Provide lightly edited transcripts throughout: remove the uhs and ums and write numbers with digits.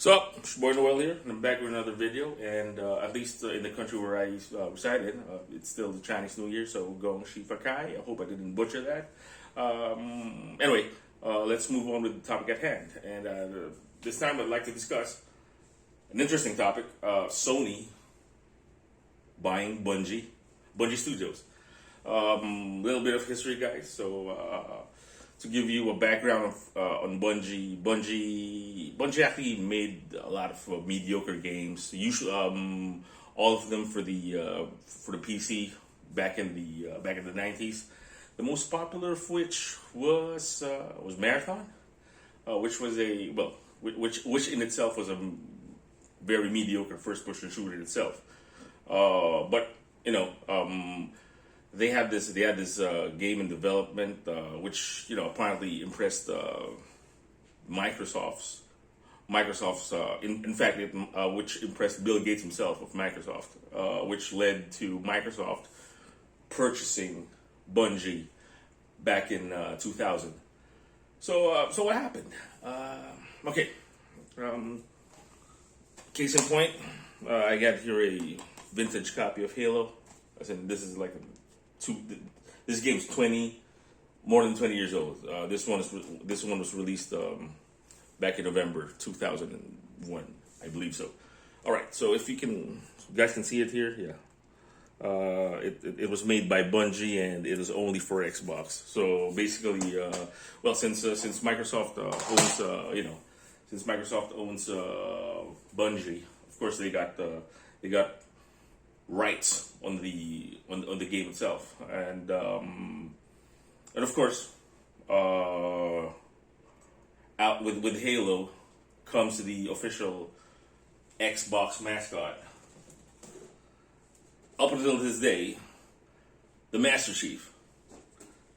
So, it's your boy Noel here, and I'm back with another video. And at least in the country where I reside in, it's still the Chinese New Year, so Gong Shi Fa Kai. I hope I didn't butcher that. Anyway, let's move on with the topic at hand. And this time I'd like to discuss an interesting topic: Sony buying Bungie Studios. Little bit of history, guys. So, to give you a background on Bungie actually made a lot of mediocre games. Usually, all of them for the PC back in the 90s. The most popular of which was Marathon, which was which in itself was a very mediocre first-person shooter in itself. But you know. They had this game in development, which apparently impressed Microsoft's. In fact, which impressed Bill Gates himself of Microsoft, which led to Microsoft purchasing Bungie back in 2000. So what happened? Okay, case in point, I got here a vintage copy of Halo. I said this is like this game's more than 20 years old. This one was released back in November 2001, I believe so. All right, so if you guys can see it here, yeah. It was made by Bungie and it is only for Xbox. So basically, since Microsoft owns Bungie, of course they got rights on the game itself, and of course, out with Halo comes the official Xbox mascot. Up until this day, the Master Chief.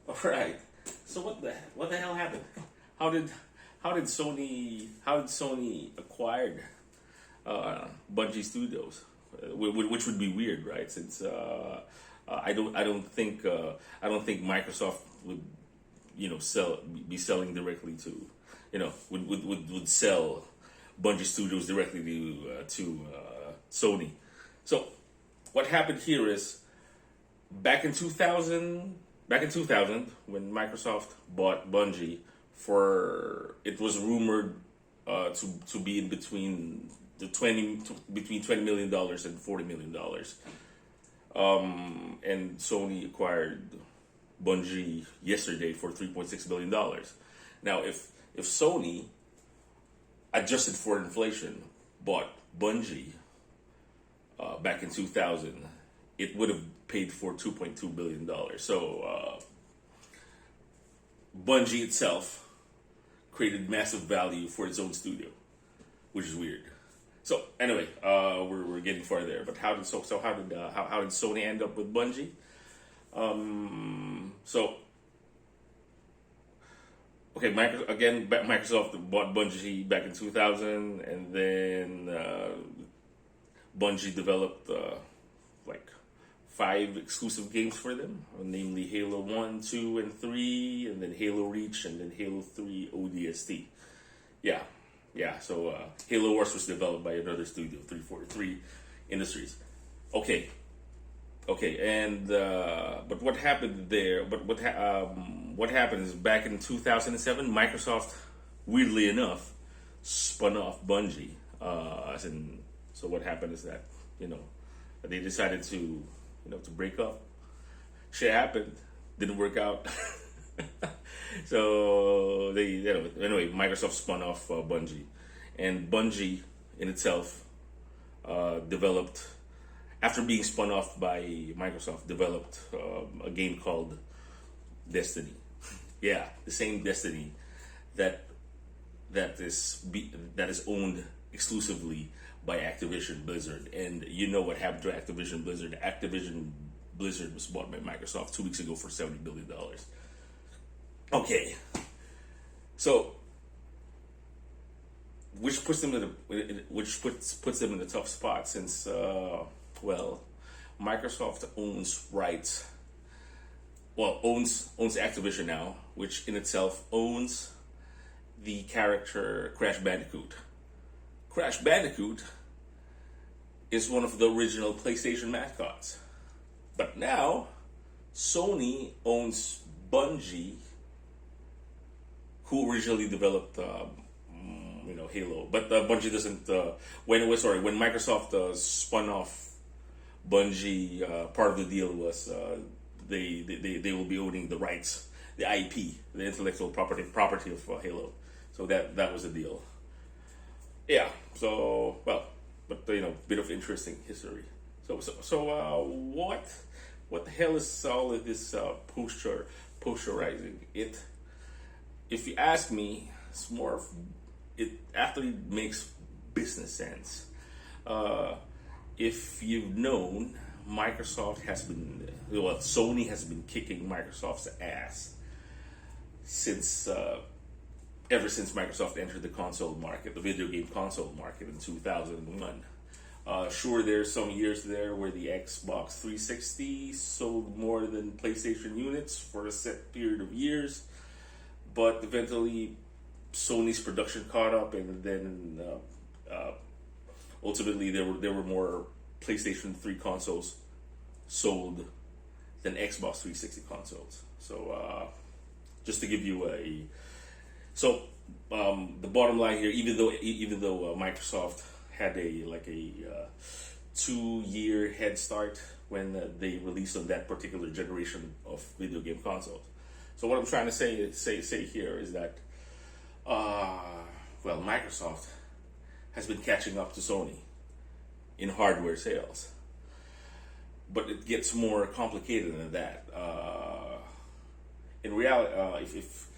All right. So what the hell happened? How did Sony acquired Bungie Studios? Which would be weird, right? Since I don't think Microsoft would be selling directly to would sell Bungie Studios directly to Sony. So what happened here is back in 2000 when Microsoft bought Bungie, it was rumored to be in between between $20 million and $40 million. And Sony acquired Bungie yesterday for $3.6 billion. Now, if Sony, adjusted for inflation, bought Bungie back in 2000, it would have paid for $2.2 billion. So Bungie itself created massive value for its own studio, which is weird. So anyway, we're getting far there. But how did Sony end up with Bungie? Microsoft bought Bungie back in 2000, and then Bungie developed like 5 exclusive games for them, namely Halo 1, 2, and 3, and then Halo Reach, and then Halo 3 ODST. Yeah, so Halo Wars was developed by another studio, 343 Industries. Okay, and but what happened there? But what happened is back in 2007, Microsoft, weirdly enough, spun off Bungie. So what happened is that they decided to break up. Shit happened, didn't work out. So anyway, Microsoft spun off Bungie, and Bungie in itself developed, after being spun off by Microsoft, developed a game called Destiny. Yeah, the same Destiny that is owned exclusively by Activision Blizzard. And you know what happened to Activision Blizzard? Activision Blizzard was bought by Microsoft 2 weeks ago for $70 billion. Okay, so which puts them in a tough spot, since Microsoft owns rights. Owns Activision now, which in itself owns the character Crash Bandicoot. Crash Bandicoot is one of the original PlayStation mascots. But now, Sony owns Bungie, who originally developed, Halo. But Bungie doesn't. When Microsoft spun off Bungie, part of the deal was they will be owning the rights, the IP, the intellectual property of Halo. So that was the deal. Yeah. So but bit of interesting history. So what the hell is all of this posterizing? If you ask me, it's more of it actually makes business sense. If you've known, Sony has been kicking Microsoft's ass ever since Microsoft entered the console market, the video game console market in 2001. Sure, there's some years there where the Xbox 360 sold more than PlayStation units for a set period of years, but eventually Sony's production caught up, and then ultimately there were more PlayStation 3 consoles sold than Xbox 360 consoles. So just to give you the bottom line here, even though Microsoft had a 2-year head start when they released on that particular generation of video game consoles. So what I'm trying to say here is that Microsoft has been catching up to Sony in hardware sales, but it gets more complicated than that. In reality, if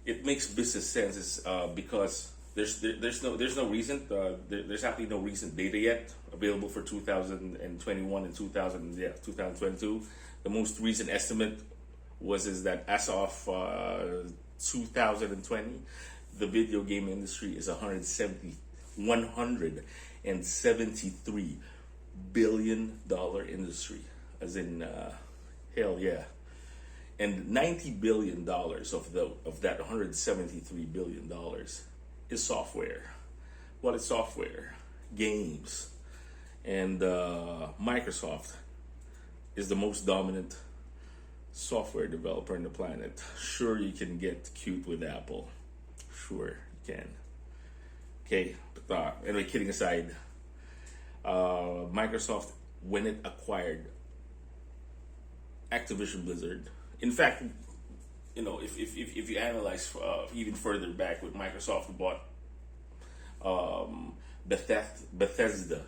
it makes business sense, is because there's no reason there's actually no recent data yet available for 2021 and 2022. The most recent estimate is that as of 2020, the video game industry is $173 billion industry, as in hell yeah. And $90 billion of that $173 billion is software. What is software? Games. And Microsoft is the most dominant software developer on the planet. Sure, you can get cute with Apple. Sure, you can. Okay, but anyway, kidding aside, Microsoft, when it acquired Activision Blizzard, in fact, if you analyze even further back with Microsoft, who bought Bethesda.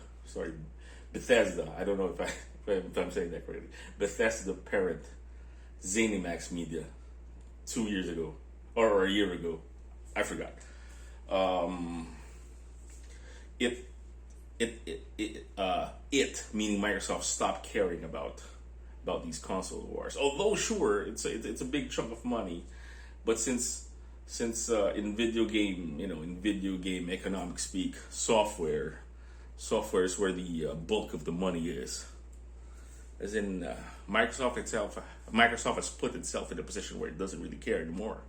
I don't know if I'm saying that correctly. Bethesda parent ZeniMax Media 2 years ago or a year ago, I forgot. It meaning Microsoft stopped caring about these console wars. Although sure, it's a big chunk of money, but since in video game economic speak, software is where the bulk of the money is. As in Microsoft has put itself in a position where it doesn't really care anymore.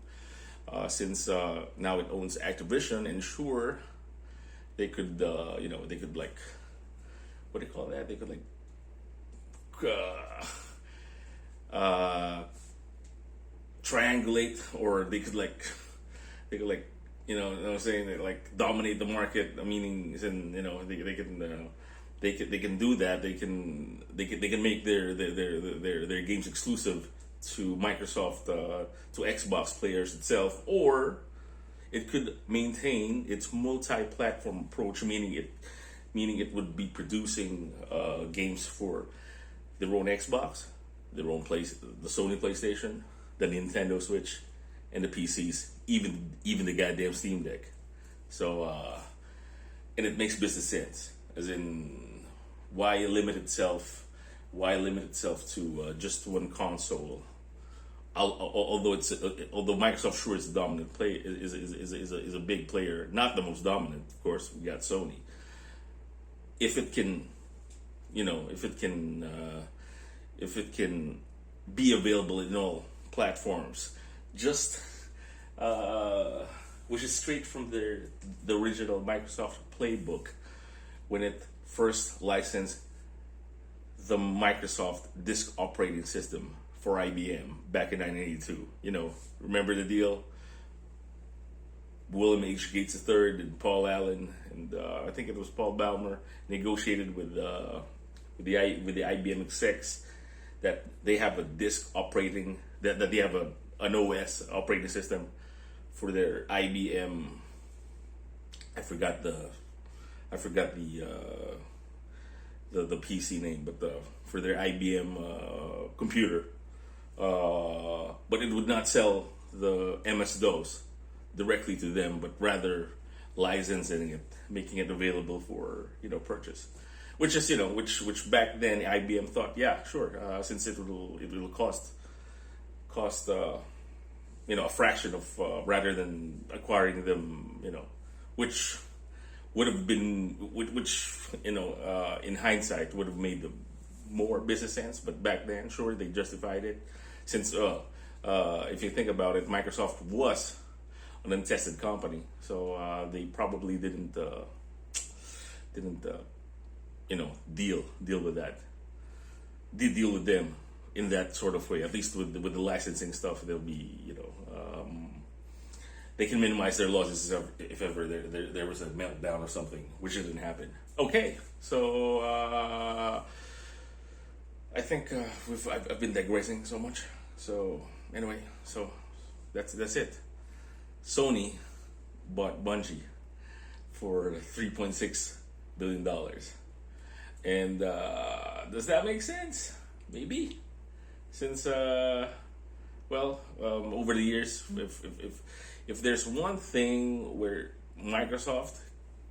Since now it owns Activision, and sure, they could like, what do you call that? They could like triangulate, or they could like you know what I'm saying, they like dominate the market. Meaning, they can do that. They can make their games exclusive to Microsoft, to Xbox players itself, or it could maintain its multi-platform approach, meaning it would be producing games for their own Xbox, their own the Sony PlayStation, the Nintendo Switch, and the PCs, even the goddamn Steam Deck. So, and it makes business sense, as in why limit itself to just one console? Although Microsoft sure is a dominant player, is a big player, not the most dominant, of course. We got Sony. If it can be available in all platforms, just which is straight from the original Microsoft playbook when it first licensed the Microsoft disk operating system for IBM back in 1982. You know, remember the deal? William H. Gates III and Paul Allen and I think it was Paul Ballmer negotiated with the IBM execs that they have a disk operating that they have an OS operating system for their IBM. I forgot the PC name, but for their IBM computer. But it would not sell the MS-DOS directly to them, but rather licensing it, making it available for purchase. Which is which back then IBM thought, yeah, sure, since it will cost a fraction of rather than acquiring them, which would have been which in hindsight would have made them more business sense, but back then, sure, they justified it since if you think about it, Microsoft was an untested company, so they probably didn't deal with that. Did deal with them in that sort of way, at least with the licensing stuff. They'll be they can minimize their losses if ever there was a meltdown or something, which didn't happen. Okay, so I think I've been digressing so much. So anyway, so that's it. Sony bought Bungie for $3.6 billion, and does that make sense? Maybe, since over the years, if there's one thing where Microsoft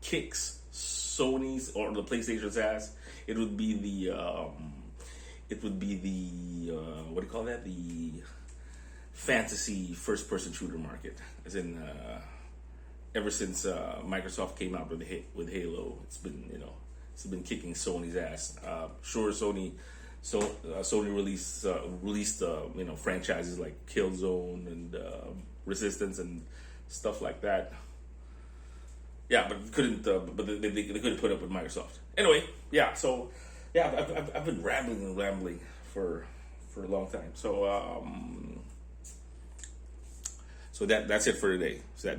kicks Sony's or the PlayStation's ass, it would be the what do you call that? The fantasy first-person shooter market. As in, ever since Microsoft came out with Halo, it's been kicking Sony's ass. Sure, Sony released franchises like Killzone and Resistance and stuff like that. Yeah, but couldn't. But they couldn't put up with Microsoft. Anyway, yeah. So yeah, I've been rambling for a long time. So so that's it for today. So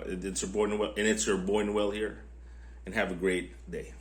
it's your boy Noel, and it's your boy Noel here, and have a great day.